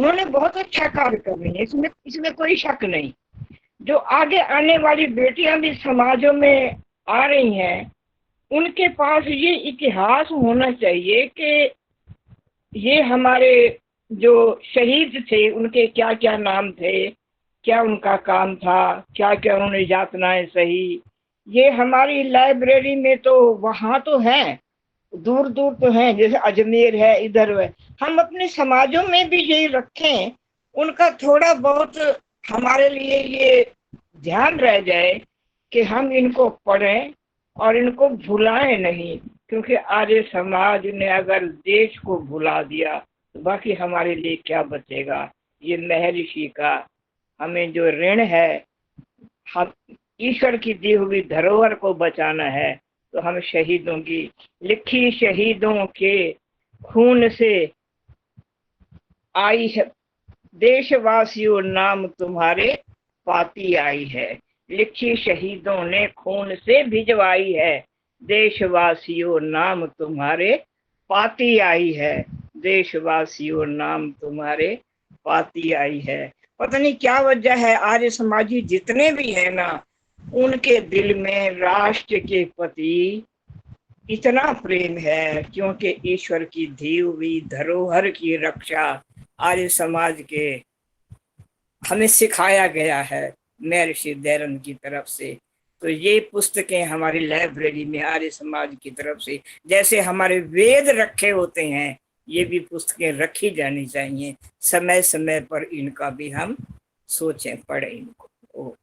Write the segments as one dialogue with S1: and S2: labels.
S1: उन्होंने बहुत अच्छा कार्य कर रही है, इसमें इसमें कोई शक नहीं। जो आगे आने वाली बेटियां भी समाजों में आ रही हैं, उनके पास ये इतिहास होना चाहिए कि ये हमारे जो शहीद थे उनके क्या क्या नाम थे, क्या उनका काम था, क्या क्या उन्होंने यातनाएं सही। ये हमारी लाइब्रेरी में तो वहां तो है, दूर दूर तो है, जैसे अजमेर है, इधर है। हम अपने समाजों में भी यही रखें, उनका थोड़ा बहुत हमारे लिए ये ध्यान रह जाए कि हम इनको पढ़ें और इनको भुलाएं नहीं। क्योंकि आर्य समाज ने अगर देश को भुला दिया तो बाकी हमारे लिए क्या बचेगा। ये महर्षि का हमें जो ऋण है, हम ईश्वर की दी हुई धरोहर को बचाना है, तो हम शहीदों की लिखी, शहीदों के खून से आई है, देशवासियों नाम तुम्हारे पाती आई है। लिखी शहीदों ने खून से भिजवाई है, देशवासियों नाम तुम्हारे पाती आई है, देशवासियों नाम तुम्हारे पाती आई है। पता नहीं क्या वजह है, आर्य समाजी जितने भी है ना, उनके दिल में राष्ट्र के प्रति इतना प्रेम है, क्योंकि ईश्वर की दी हुई धरोहर की रक्षा आर्य समाज के हमें सिखाया गया है महर्षि दयानंद की तरफ से। तो ये पुस्तकें हमारी लाइब्रेरी में आर्य समाज की तरफ से, जैसे हमारे वेद रखे होते हैं, ये भी पुस्तकें रखी जानी चाहिए। समय समय पर इनका भी हम सोचें, पढ़ें इनको।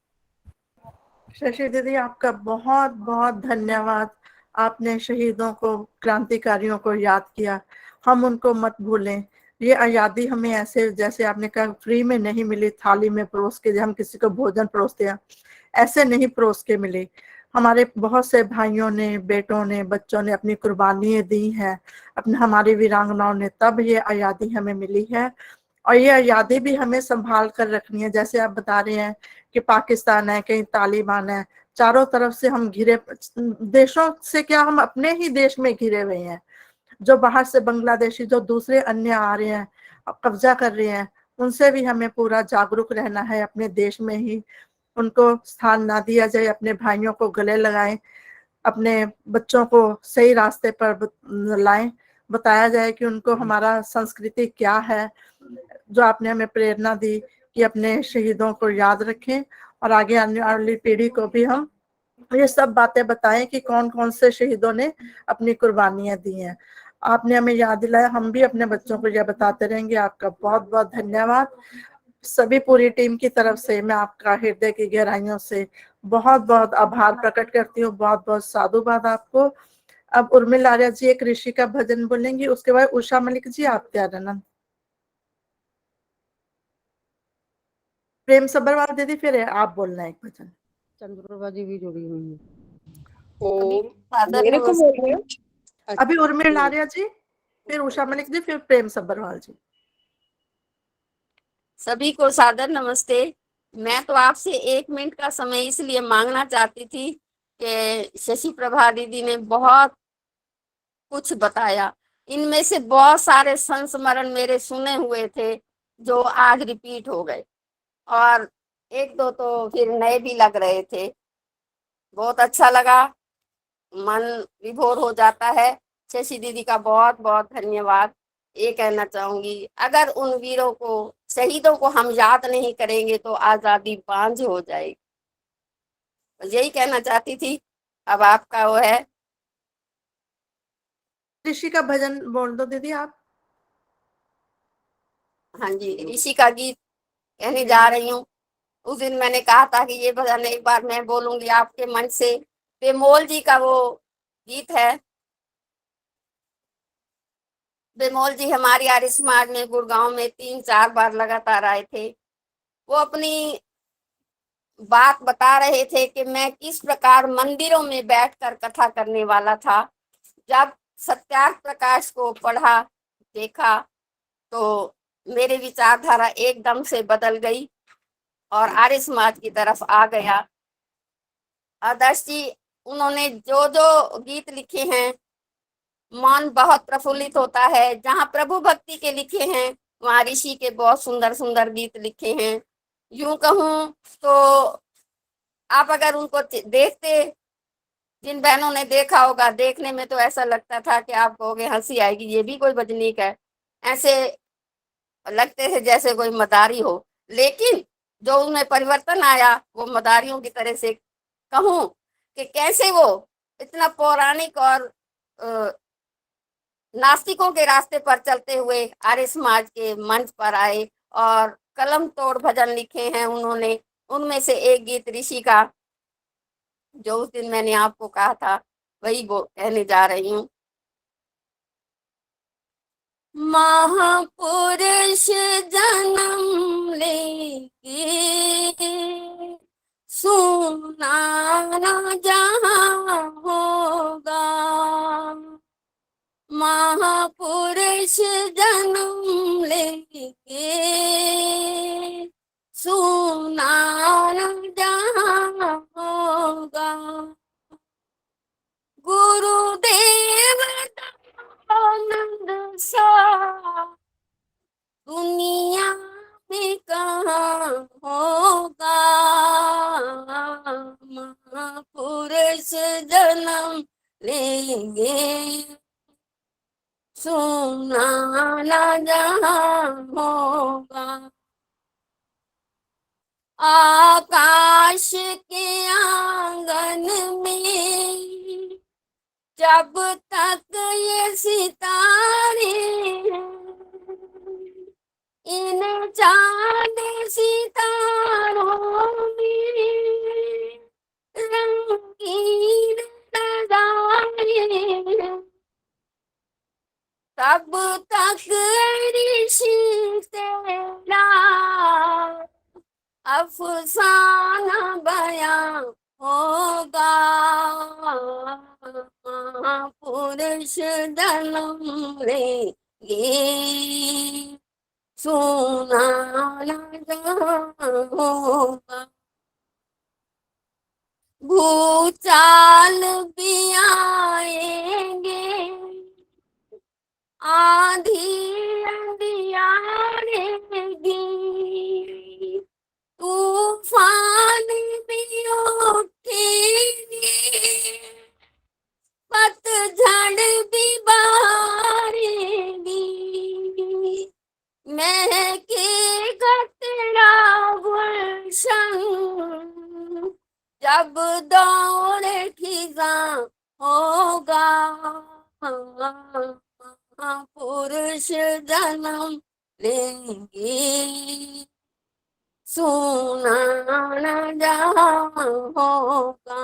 S2: शशि दीदी, आपका बहुत बहुत धन्यवाद। आपने शहीदों को, क्रांतिकारियों को याद किया। हम उनको मत भूलें। ये आज़ादी हमें ऐसे, जैसे आपने कहा, फ्री में नहीं मिली, थाली में परोस के हम किसी को भोजन परोसते हैं, ऐसे नहीं परोस के मिली। हमारे बहुत से भाइयों ने, बेटों ने, बच्चों ने अपनी कुर्बानियां दी हैं, अपने हमारी वीरांगनाओं ने, तब ये आज़ादी हमें मिली है। और ये आज़ादी भी हमें संभाल कर रखनी है। जैसे आप बता रहे हैं कि पाकिस्तान है, कहीं तालिबान है, चारों तरफ से हम घिरे, देशों से क्या, हम अपने ही देश में घिरे हुए हैं। जो बाहर से बांग्लादेशी, जो दूसरे अन्य आ रहे हैं, कब्जा कर रहे हैं, उनसे भी हमें पूरा जागरूक रहना है। अपने देश में ही उनको स्थान ना दिया जाए, अपने भाइयों को गले लगाएं, अपने बच्चों को सही रास्ते पर लाएं, बताया जाए कि उनको हमारा संस्कृति क्या है। जो आपने हमें प्रेरणा दी कि अपने शहीदों को याद रखें, और आगे आने वाली पीढ़ी को भी हम ये सब बातें बताएं कि कौन कौन से शहीदों ने अपनी कुर्बानियां दी हैं। आपने हमें याद दिलाया, हम भी अपने बच्चों को यह बताते रहेंगे। आपका बहुत बहुत धन्यवाद। सभी पूरी टीम की तरफ से मैं आपका हृदय की गहराइयों से बहुत बहुत आभार प्रकट करती हूँ। बहुत बहुत साधुवाद आपको। अब उर्मिला आर्या जी एक ऋषि का भजन बोलेंगी, उसके बाद उषा मलिक जी, आप त्यारानंद, प्रेम सब्बरवाल दीदी, फिर आप बोलना एक भजन।
S3: चंद्रप्रभा जी भी जुड़ी हुई है।
S4: मेरे को बोल रहे हो?
S2: अभी उर्मिला आर्या जी, फिर उषा मलिक जी, फिर प्रेम सब्बरवाल जी।
S4: सभी को सादर नमस्ते। मैं तो आपसे 1 मिनट का समय इसलिए मांगना चाहती थी कि शशि प्रभा दीदी ने बहुत कुछ बताया। इनमें से बहुत सारे संस्मरण मेरे सुने हुए थे जो आज रिपीट हो गए, और एक दो तो फिर नए भी लग रहे थे। बहुत अच्छा लगा, मन विभोर हो जाता है। शशि दीदी का बहुत बहुत धन्यवाद। ये कहना चाहूंगी, अगर उन वीरों को, शहीदों को हम याद नहीं करेंगे तो आजादी बांझ हो जाएगी। यही कहना चाहती थी। अब आपका वो है।
S2: ऋषि का भजन बोल दो दीदी आप।
S4: हाँ जी, ऋषि का गीत कहने जा रही हूँ। उस दिन मैंने कहा था कि ये भजन एक बार मैं बोलूंगी आपके मन से। बेमोल जी का वो गीत है। बेमोल जी हमारी आर्य समाज में गुड़गांव में 3-4 बार लगातार आए थे। वो अपनी बात बता रहे थे कि मैं किस प्रकार मंदिरों में बैठकर कथा करने वाला था। जब सत्यार्थ प्रकाश को पढ़ा, देखा, तो मेरी विचारधारा एकदम से बदल गई और आर्य समाज की तरफ आ गया। आदर्श जी, उन्होंने जो जो गीत लिखे हैं, मन बहुत प्रफुल्लित होता है। जहाँ प्रभु भक्ति के लिखे हैं वहाँ ऋषि के बहुत सुंदर सुंदर गीत लिखे हैं। यूं कहूँ तो आप अगर उनको देखते, जिन बहनों ने देखा होगा, देखने में तो ऐसा लगता था कि आप कहोगे हंसी आएगी, ये भी कोई बजनीक है। ऐसे लगते थे जैसे कोई मदारी हो। लेकिन जो उनमें परिवर्तन आया, वो मदारियों की तरह से कहूँ कि कैसे वो इतना पौराणिक और नास्तिकों के रास्ते पर चलते हुए आर्य समाज के मंच पर आए और कलम तोड़ भजन लिखे हैं उन्होंने। उनमें से एक गीत ऋषि का, जो उस दिन मैंने आपको कहा था, वही वो कहने जा रही हूँ। महापुरुष जन्म लेके सुना न जहाँ होगा, महापुरुष जन्म लेके सुना न जहाँ होगा, गुरुदेव आनंद सा दुनिया में कहाँ होगा, महापुरुष जन्म लेंगे सुना न जहाँ होगा। आकाश के आंगन में जब तक ये सितारे हैं, इन चांद सितारों में रंगीन नजारे हैं, तब तक ऋषि तेरा अफसाना बयां होगा, महापुरुष जन्म लेंगे सुना न जहाँ होगा, भूचाल भी आएंगे, आंधी अंधियारेगी, तूफान भी उठेंगे, पतझड़ भी बहारेगी, महकेगा तेरा गुलशन जब दौड़ खिज़ां होगा, पुरुष जन्म लेंगे सुना न जहाँ होगा,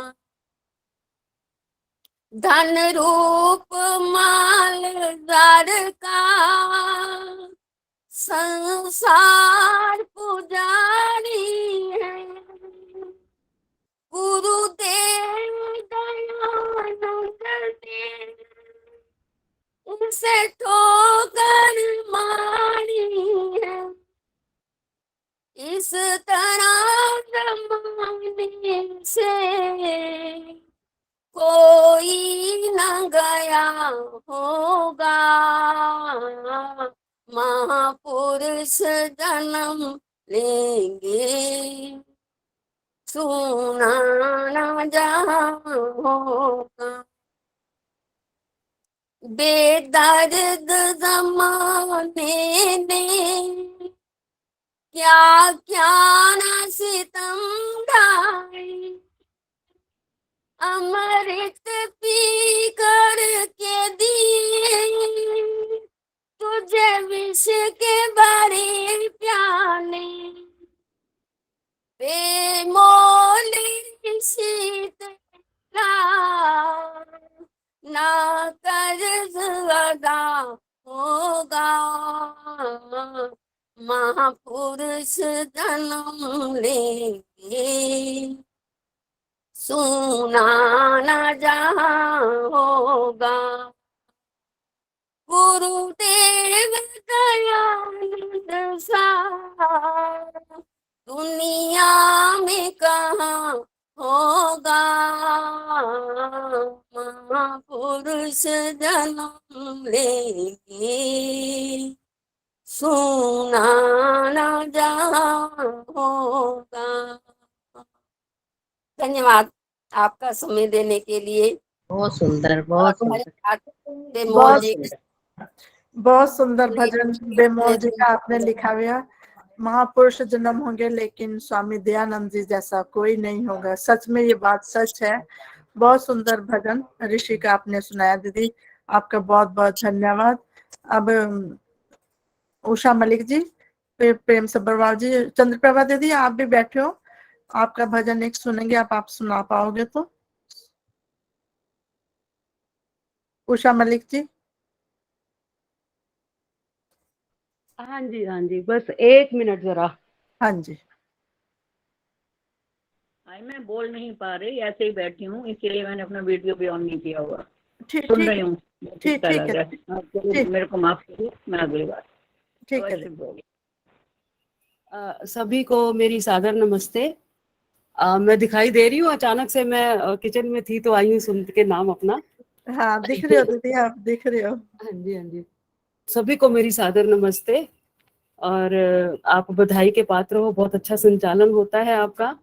S4: धन रूप मालदार का संसार पुजारी है, गुरुदेव दयानंद ने उसे ठोकर मारी है, इस तरह जमाने से कोई न गया होगा, महापुरुष जन्म लेंगे सुना न जहाँ होगा, बेदर्द जमाने ने क्या क्या न सितम ढाए, अमृत पी कर के दिए तुझे विष के भरे प्याले, बेमोल शीतला ना कर्ज अदा होगा, महापुरुष जन्म लेंगे सुना न जहाँ होगा, गुरुदेव दयानंद सा दुनिया में कहाँ होगा, महापुरुष जन्म लेंगे सुना न जहाँ होगा। धन्यवाद आपका समय देने के लिए।
S3: बहुत सुंदर, बहुत
S4: और
S3: सुंदर,
S4: बेमोल
S2: बहुत
S3: बहुत
S4: जी
S3: सुंदर।
S2: बहुत सुंदर भजन बेमोल जी का आपने
S4: का
S2: लिखा हुआ। महापुरुष जन्म होंगे लेकिन स्वामी दयानंद जी जैसा कोई नहीं होगा। सच में ये बात सच है। बहुत सुंदर भजन ऋषि का आपने सुनाया दीदी, आपका बहुत बहुत धन्यवाद। अब उषा मलिक जी, फिर प्रेम सब्बरवाल जी, चंद्रप्रभा दीदी आप भी बैठे हो, आपका भजन एक सुनेंगे, आप सुना पाओगे तो। उषा मलिक जी।
S3: हाँ जी, हाँ जी, बस 1 मिनट जरा।
S2: हाँ जी।
S1: मैं बोल नहीं पा रही, ऐसे ही बैठी हूँ, इसीलिए मैंने अपना वीडियो भी ऑन नहीं किया हुआ।
S2: ठीक
S1: सुन
S2: ठीक
S1: रही
S2: है,
S1: हूँ,
S2: ठीक
S1: अच्छा
S2: ठीक
S1: लग
S2: है,
S1: रहा है। चलिए,
S2: ठीक
S1: मेरे को माफ करिए, मैं अगली बार
S2: ठीक है।
S1: अवश्य बोलूंगी।
S3: सभी को मेरी सादर नमस्ते। मैं दिखाई दे रही हूँ? अचानक से मैं किचन में थी तो आई हूँ सुन के नाम अपना।
S2: हाँ दिख रहे हो दीदी, आप दिख रहे हो।
S3: हाँ जी, हाँ जी, सभी को मेरी सादर नमस्ते। और आप बधाई के पात्र हो, बहुत अच्छा संचालन होता है आपका।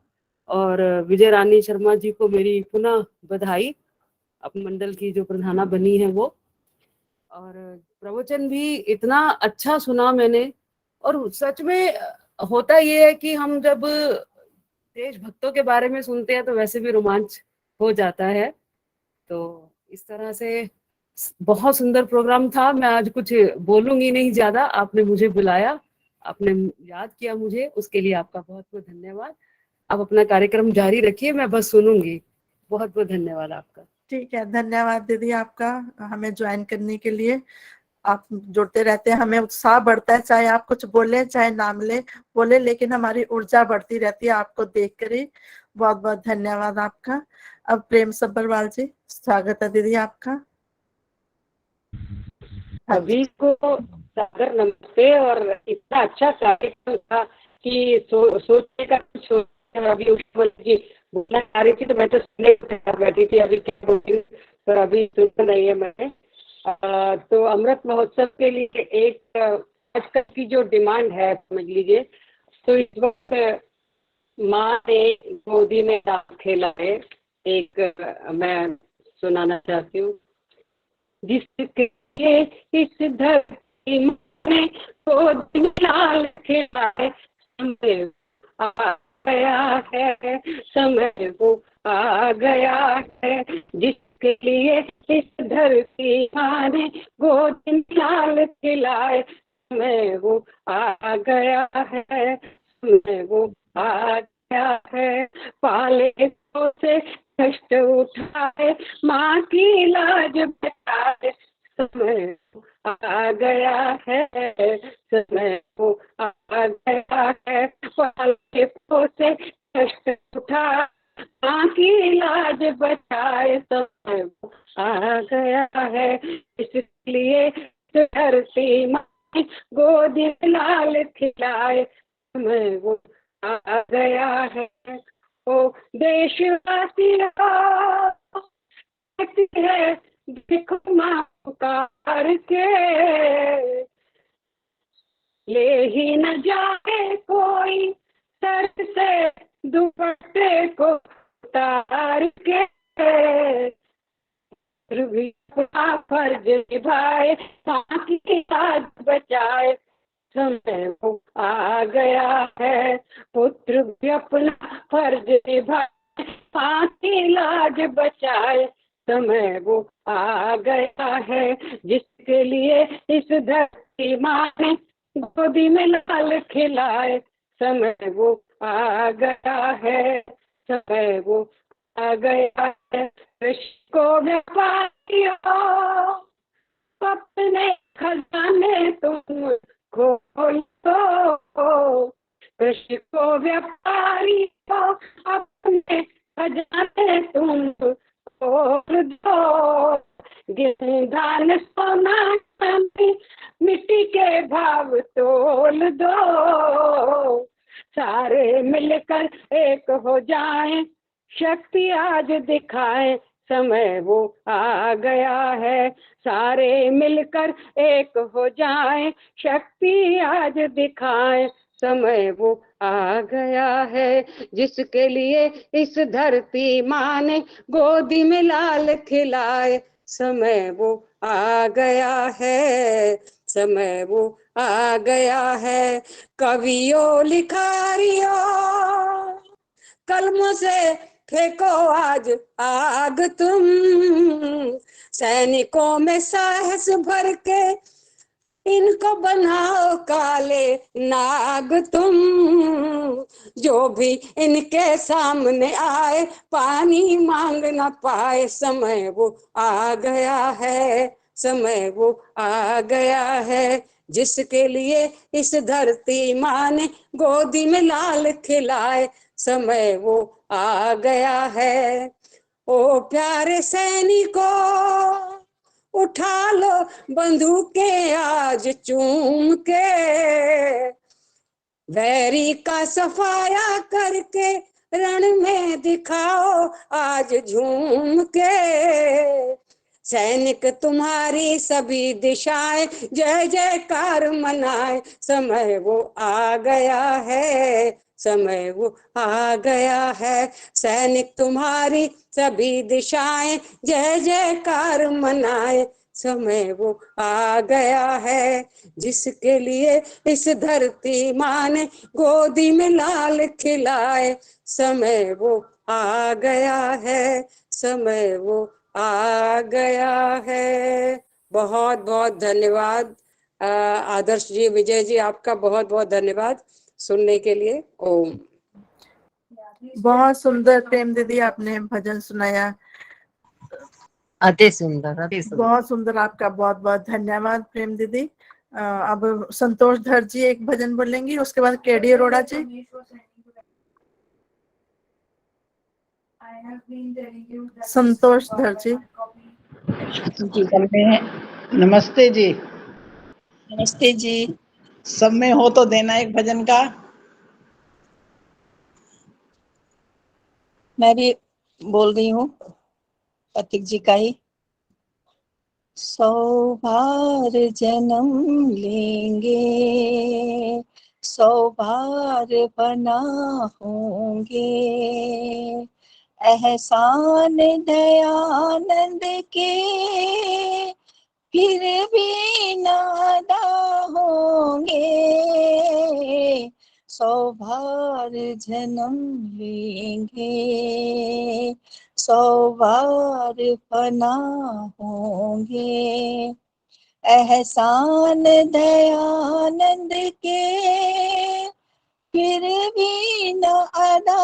S3: और विजय रानी शर्मा जी को मेरी पुनः बधाई, अपने मंडल की जो प्रधाना बनी है वो। और प्रवचन भी इतना अच्छा सुना मैंने। और सच में होता ये है कि हम जब देशभक्तों के बारे में सुनते हैं तो वैसे भी रोमांच हो जाता है। तो इस तरह से बहुत सुंदर प्रोग्राम था। मैं आज कुछ बोलूंगी नहीं ज्यादा, आपने मुझे बुलाया, आपने याद किया मुझे, उसके लिए आपका बहुत बहुत धन्यवाद। आप अपना कार्यक्रम जारी रखिए, मैं बस सुनूंगी। बहुत बहुत धन्यवाद आपका।
S2: ठीक है, धन्यवाद दीदी आपका हमें ज्वाइन करने के लिए। आप जुड़ते रहते हैं, हमें उत्साह बढ़ता है, चाहे आप कुछ बोले चाहे नाम ले बोले, लेकिन हमारी ऊर्जा बढ़ती रहती है आपको देख कर ही। बहुत बहुत धन्यवाद आपका। अब प्रेम सब्बरवाल जी, स्वागत है दीदी आपका। हाँ जी।
S5: सभी को सादर नमस्ते। और इतना अच्छा कार्यक्रम था कि सोचने का कुछ और अभी उषा जी बोलना चाह रही थी तो मैं तो सुनने को तैयार बैठी थी, अभी क्या बोली पर अभी सुन रही है मैंने। तो अमृत महोत्सव के लिए एक आजकल की जो डिमांड है समझ लीजिए, तो इस वक्त माँ ने गोदी में दाल खेला है, एक मैं सुनाना चाहती हूँ। जिसके इस धरती में तो दिन लाल खिलाए, समय आ गया है, समय वो आ गया है। जिसके लिए इस धरती माँ ने वो दिन लाल खिलाए, समय वो आ गया है, समय वो आ गया है। पाले तो से कष्ट उठाए, माँ की लाज बचाए, समय आ गया है, समय को आ गया है। पाले तो से कष्ट उठा, माँ की लाज बचाए, समय को आ गया है। इसलिए धरती माँ गोदी लाल खिलाए, समय वो आ गया है। ओ देशवासियों है, देखो माँ पुकार के, ले ही न जाए कोई सर से दुपट्टे को उतार के, फिर भी अपना फर्ज निभाए, ताकि लाज बचाए, समय वो आ गया है। पुत्र भी अपना फर्ज निभाए, ताकि लाज बचाए, समय वो आ गया है। जिसके लिए इस धरती माँ ने गोदी में लाल खिलाए, समय वो आ गया है, समय वो आ गया है। को व्यापारियों अपने खजाने तुम खोलो, कृषि को व्यापारी को अपने खजाने तुम खोल दो। गेहूं धान सोना चांदी मिट्टी के भाव तोल दो, सारे मिलकर एक हो जाएं, शक्ति आज दिखाएं, समय वो आ गया है, सारे मिलकर एक हो जाएं, शक्ति आज दिखाएं, समय वो आ गया है, जिसके लिए इस धरती माँ ने गोदी में लाल खिलाए, समय वो आ गया है, समय वो आ गया है। कवियों लिखारियों कलमों से फेंको आज आग तुम, सैनिकों में साहस भर के इनको बनाओ काले नाग तुम, जो भी इनके सामने आए पानी मांग ना पाए, समय वो आ गया है, समय वो आ गया है, जिसके लिए इस धरती माँ ने गोदी में लाल खिलाए, समय वो आ गया है। ओ प्यारे सैनिकों उठा लो बंदूकें आज चूम के, वैरी का सफाया करके रण में दिखाओ आज झूम के, सैनिक तुम्हारी सभी दिशाएं जय जयकार मनाए, समय वो आ गया है, समय वो आ गया है, सैनिक तुम्हारी सभी दिशाएं जय जयकार मनाए, समय वो आ गया है, जिसके लिए इस धरती माँ ने गोदी में लाल खिलाए, समय वो आ गया है, समय वो आ गया है। बहुत बहुत धन्यवाद आदर्श जी, विजय जी, आपका बहुत बहुत धन्यवाद सुनने के लिए। ओम।
S2: बहुत सुंदर प्रेम दीदी आपने भजन सुनाया,
S6: अति सुंदर, अति सुंदर।
S2: बहुत सुंदर, आपका बहुत बहुत धन्यवाद प्रेम दीदी। अब संतोष धर जी एक भजन बोलेंगी, उसके बाद केडी अरोड़ा जी। संतोष धर जी।
S7: नमस्ते जी।
S8: नमस्ते जी।
S7: सब में हो तो देना एक भजन का।
S8: मैं भी बोल रही हूँ पथिक जी का ही। 100 बार जन्म लेंगे, 100 बार बना होंगे, एहसान दयानंद के फिर भी नादा होंगे, 100 बार जन्म लेंगे, 100 बार फना होंगे, एहसान दयानंद के फिर भी न अदा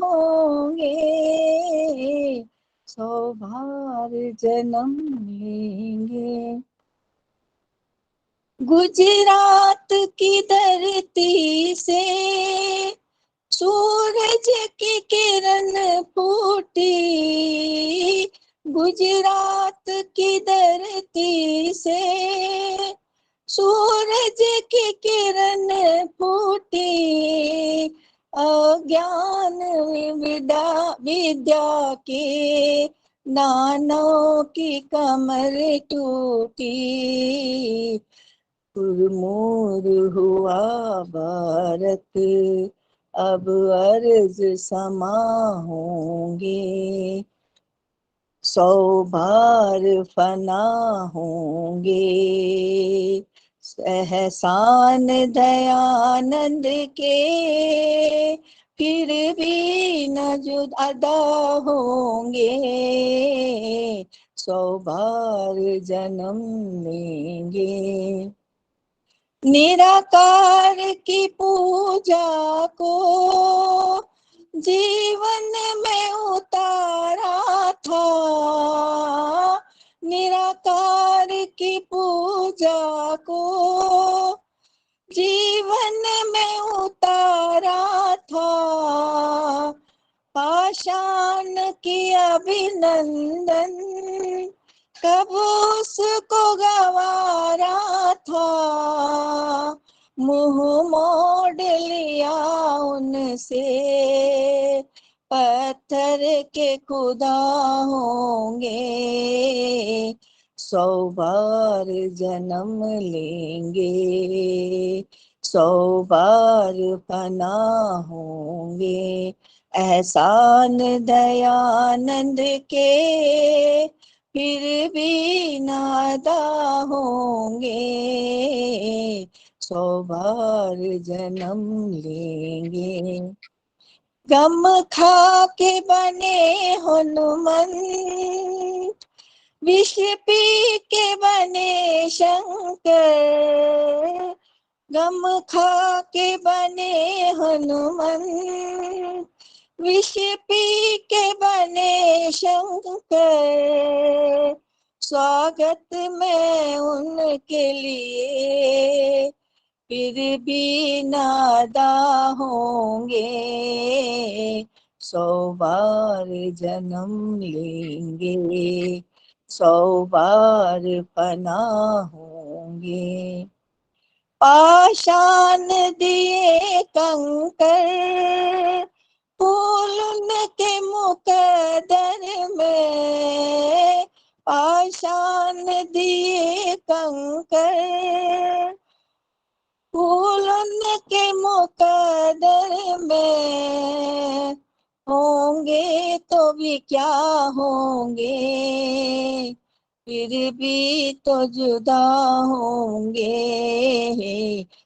S8: होंगे, 100 बार जन्म लेंगे। गुजरात की धरती से सूरज की किरण फूटी, गुजरात की धरती से सूरज की किरण फूटी, अज्ञान विद्या के नानों की कमर टूटी, मुरमुर हुआ भारत अब अर्ज समा होंगे, 100 बार फना होंगे, एहसान दयानंद के फिर भी न जुदा होंगे, 100 बार जन्म लेंगे। निराकार की पूजा को जीवन में उतारा था, निराकार की पूजा को जीवन में उतारा था, पाषाण की अभिनंदन कब उसको गवारा था, मुंह मोड़ लिया उनसे पत्थर घर के खुदा होंगे, 100 बार जन्म लेंगे, 100 बार फना होंगे। एहसान दयानंद के फिर भी नादा होंगे, 100 बार जन्म लेंगे। गम खा के बने हनुमंत, विष पी के बने शंकर, गम खा के बने हनुमंत, विष पी के बने शंकर। स्वागत में उनके लिए फिर भी नादा होंगे, 100 बार जन्म लेंगे, 100 बार फना होंगे। पाषाण दिए कंकर, फूल उनके मुकद्दर में, पाषाण दिए कंकर, फूल उनके मुकद्दर में। होंगे तो भी क्या होंगे, फिर भी तो जुदा होंगे,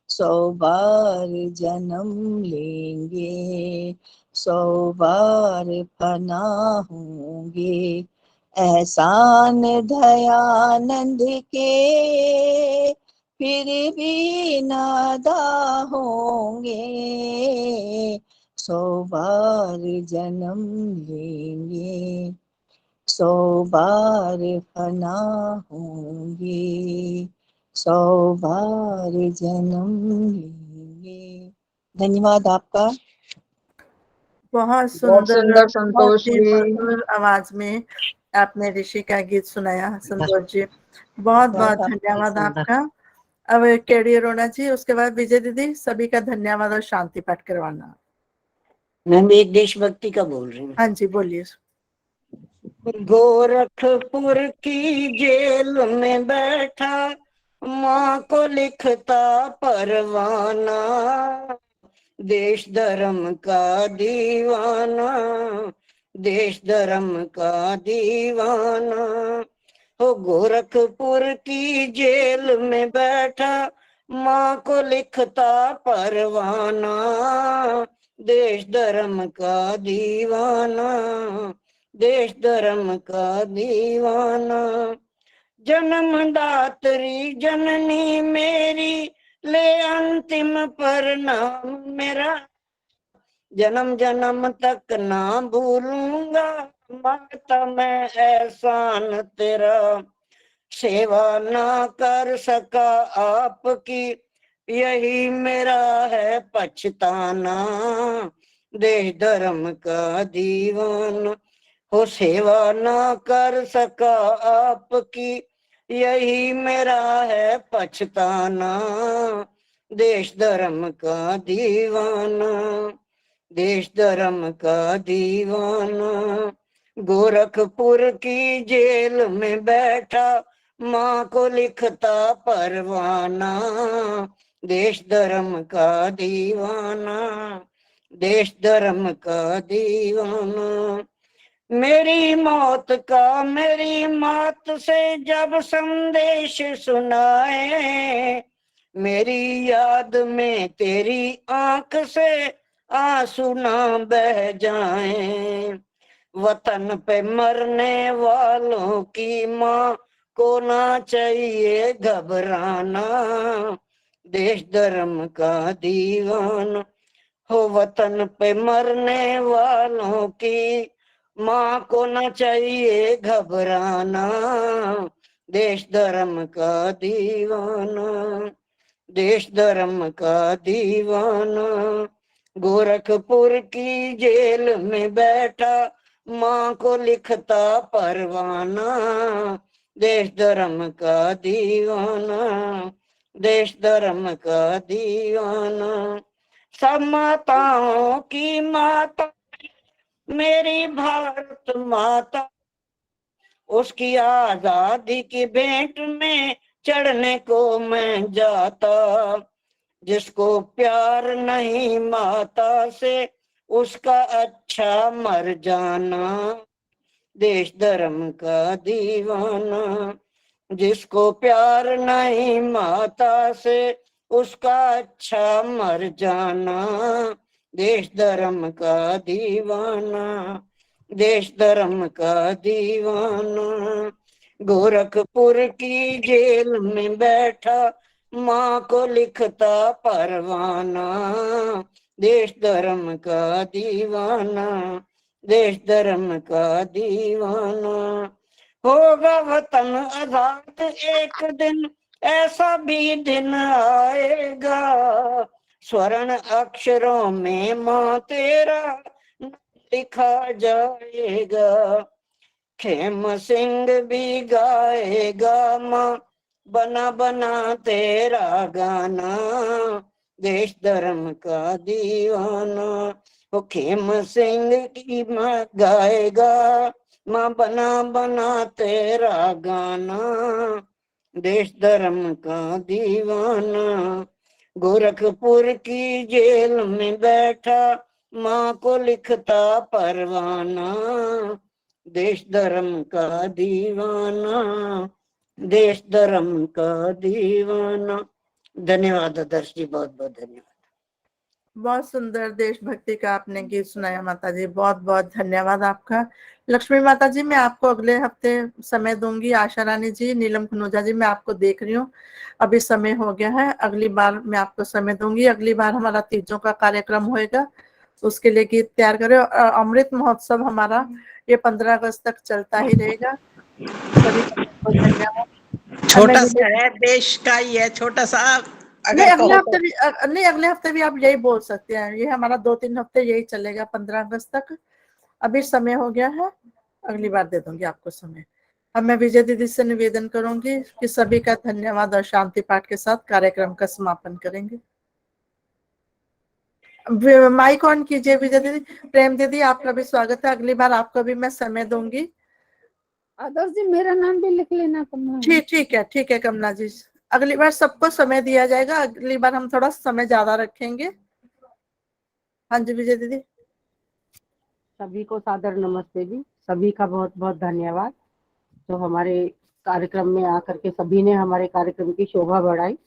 S8: 100 बार जन्म लेंगे, 100 बार फना होंगे। एहसान दयानंद के फिर भी नादा होंगे, 100 बार जन्म लेंगे, 100 बार फना होंगे, 100 बार जन्म लेंगे। धन्यवाद आपका।
S2: बहुत
S6: बहुत
S2: सुंदर,
S6: सुंदर
S2: बहुत
S6: संतोष
S2: ही
S6: जी।
S2: मधुर आवाज में आपने ऋषि का गीत सुनाया संतोष जी, बहुत बहुत धन्यवाद
S6: सुंदर।
S2: आपका। अब केडी अरोड़ा जी, उसके बाद विजय दीदी, सभी का धन्यवाद और शांति पाठ करवाना।
S9: मैं एक देशभक्ति का बोल रही हूँ।
S2: हाँ जी, बोलिए।
S9: गोरखपुर की जेल में बैठा माँ को लिखता परवाना, देश धर्म का दीवाना, देश धर्म का दीवाना। हो गोरखपुर की जेल में बैठा माँ को लिखता परवाना, देश धर्म का दीवाना, देश धर्म का दीवाना। जन्मदात्री जननी मेरी ले अंतिम प्रणाम मेरा, जन्म जन्म तक ना भूलूंगा माता मैं एहसान तेरा। सेवा ना कर सका आपकी यही मेरा है पछताना, देश धर्म का दीवाना। हो सेवा ना कर सका आपकी यही मेरा है पछताना, देश धर्म का दीवाना, देश धर्म का दीवाना। गोरखपुर की जेल में बैठा माँ को लिखता परवाना, देश धर्म का दीवाना, देश धर्म का दीवाना। मेरी मौत का मेरी मात से जब संदेश सुनाए, मेरी याद में तेरी आंख से आंसू ना बह जाएं। वतन पे मरने वालों की माँ को ना चाहिए घबराना, देश धर्म का दीवाना। हो वतन पे मरने वालों की माँ को ना चाहिए घबराना, देश धर्म का दीवाना, देश धर्म का दीवाना। गोरखपुर की जेल में बैठा माँ को लिखता परवाना, देश धर्म का दीवाना, देश धर्म का दीवाना। सब माताओं की माता मेरी भारत माता, उसकी आजादी की भेंट में चढ़ने को मैं जाता। जिसको प्यार नहीं माता से, उसका अच्छा मर जाना, देश धर्म का दीवाना। जिसको प्यार नहीं माता से, उसका अच्छा मर जाना, देश धर्म का दीवाना, देश धर्म का दीवाना। गोरखपुर की जेल में बैठा माँ को लिखता परवाना, देश धर्म का दीवाना, देश धर्म का दीवाना। होगा वतन आजाद एक दिन, ऐसा भी दिन आएगा, स्वर्ण अक्षरों में माँ तेरा लिखा जाएगा। खेम सिंह भी गाएगा माँ बना बना तेरा गाना, देश धर्म का दीवाना। वो खेम सिंह की माँ गाएगा माँ बना बना तेरा गाना, देश धर्म का दीवाना। गोरखपुर की जेल में बैठा माँ को लिखता परवाना, देश धर्म का दीवाना, देश धर्म का दीवाना। धन्यवाद आदर्श जी, बहुत बहुत धन्यवाद।
S2: बहुत सुंदर देशभक्ति का आपने गीत सुनाया माता जी, बहुत बहुत धन्यवाद आपका। लक्ष्मी माता जी, मैं आपको अगले हफ्ते समय दूंगी। आशा रानी जी, नीलम खनूजा जी, मैं आपको देख रही हूँ, अभी समय हो गया है, अगली बार मैं आपको समय दूंगी। अगली बार हमारा तीजों का कार्यक्रम होएगा, उसके लिए गीत तैयार करें। अमृत महोत्सव हमारा ये 15 अगस्त तक चलता ही रहेगा। सभी को बहुत धन्यवाद।
S7: छोटा सा है, देश का ही है, छोटा सा।
S2: नहीं,
S7: अगर
S2: अगले
S7: कहो
S2: हफ्ते भी नहीं, अगले हफ्ते भी आप यही बोल सकते हैं। ये हमारा 2-3 हफ्ते यही चलेगा, 15 अगस्त तक। अभी समय हो गया है, अगली बार दे दूंगी आपको समय। अब मैं विजय दीदी से निवेदन करूंगी कि सभी का धन्यवाद और शांति पाठ के साथ कार्यक्रम का समापन करेंगे। माइक ऑन कीजिए विजय दीदी। प्रेम दीदी, आपका भी स्वागत है, अगली बार आपको भी मैं समय दूंगी।
S8: आदर्श जी, मेरा नाम भी लिख लेना कमला।
S2: ठीक है कमला जी, अगली बार सबको समय दिया जाएगा, अगली बार हम थोड़ा समय ज्यादा रखेंगे। हाँ जी विजय दीदी।
S5: सभी को सादर नमस्ते जी, सभी का बहुत बहुत धन्यवाद जो हमारे कार्यक्रम में आकर के सभी ने हमारे कार्यक्रम की शोभा बढ़ाई।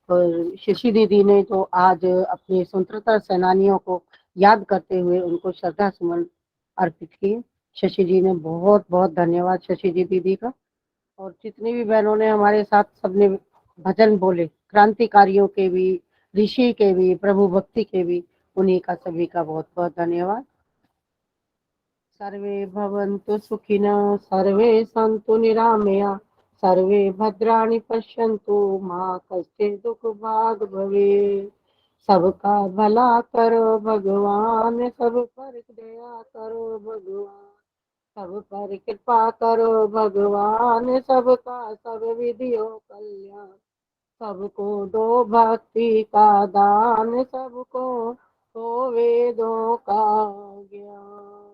S5: और शशि दीदी ने तो आज अपने स्वतंत्रता सेनानियों को याद करते हुए उनको श्रद्धा सुमन अर्पित किए। शशि जी ने बहुत बहुत धन्यवाद शशि जी दीदी का। और जितनी भी बहनों ने हमारे साथ सबने भजन बोले, क्रांतिकारियों के भी, ऋषि के भी, प्रभु भक्ति के भी, उन्हीं का सभी का बहुत बहुत धन्यवाद। सर्वे भवन्तु सुखिनः, सर्वे सन्तु निरामया, सर्वे भद्राणि पश्यन्तु, मा कश्चित् दुःख भाग् भवेत्। सबका भला करो भगवान, सब पर दया करो भगवान, सब पर कृपा करो भगवान, सबका सब विधियो कल्याण, सबको दो भक्ति का दान, सबको दो वेदों का ज्ञान।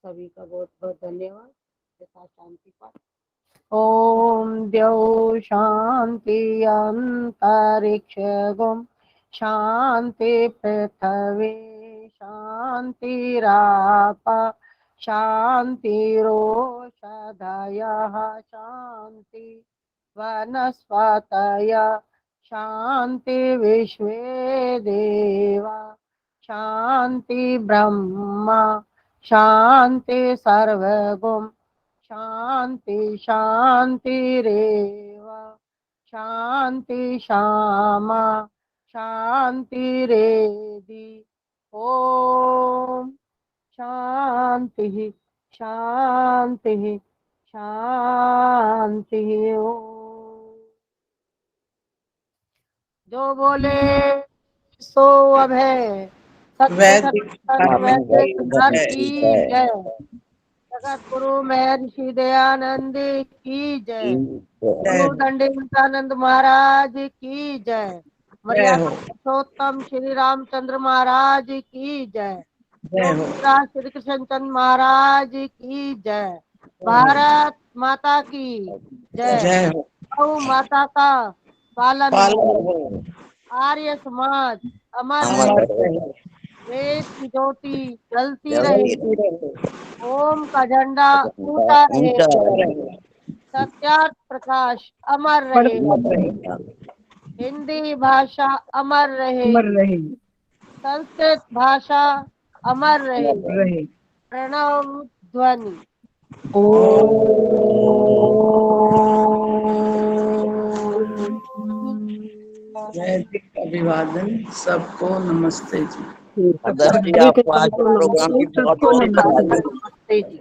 S5: सभी का बहुत बहुत धन्यवाद। शांति पाठ। ओम द्यौ शांति अंतरिक्ष गुम, शांति पृथ्वी शांतिरापा, शांतिरोषधयः, शांति वनस्पतयः, शांति विश्वे देवा, शांति ब्रह्मा, शांति सर्वगुम, शांति शांतिरेव, शांति श्यामा, शांतिरेधि। ओम शांति शांति शांति। ओम। जो बोले सो अभय, सत्य सनातन वैदिक धर्म की जय। जगत गुरु महर्षि दयानंद की जय। गुरु दंडीनाथ महाराज की जय। मर्यादा पुरुषोत्तम श्री रामचंद्र महाराज की जय।
S1: जय हो।
S10: श्री कृष्णचंद्र महाराज की जय। भारत माता की जय।
S1: जय हो।
S10: गौ माता का पालन
S1: पालन
S10: हो।
S1: हो।
S10: आर्य समाज अमर
S1: अमर
S10: रहे।
S1: रहे।
S10: वेद की ज्योति जलती
S1: जलती
S10: रहे।
S1: रहे।
S10: ओम का झंडा ऊंचा रहे।
S1: रहे।
S10: सत्यार्थ प्रकाश अमर रहे।
S1: अमर रहे।
S10: हिंदी भाषा अमर रहे।
S1: अमर रहे।
S10: संस्कृत भाषा अमर रहे।
S1: अमर रहे।
S10: प्रणव ध्वनि।
S7: वैदिक अभिवादन, सबको नमस्ते जी।
S3: जी, आपको आज प्रोग्राम की बहुत बहुत
S10: नमस्ते जी।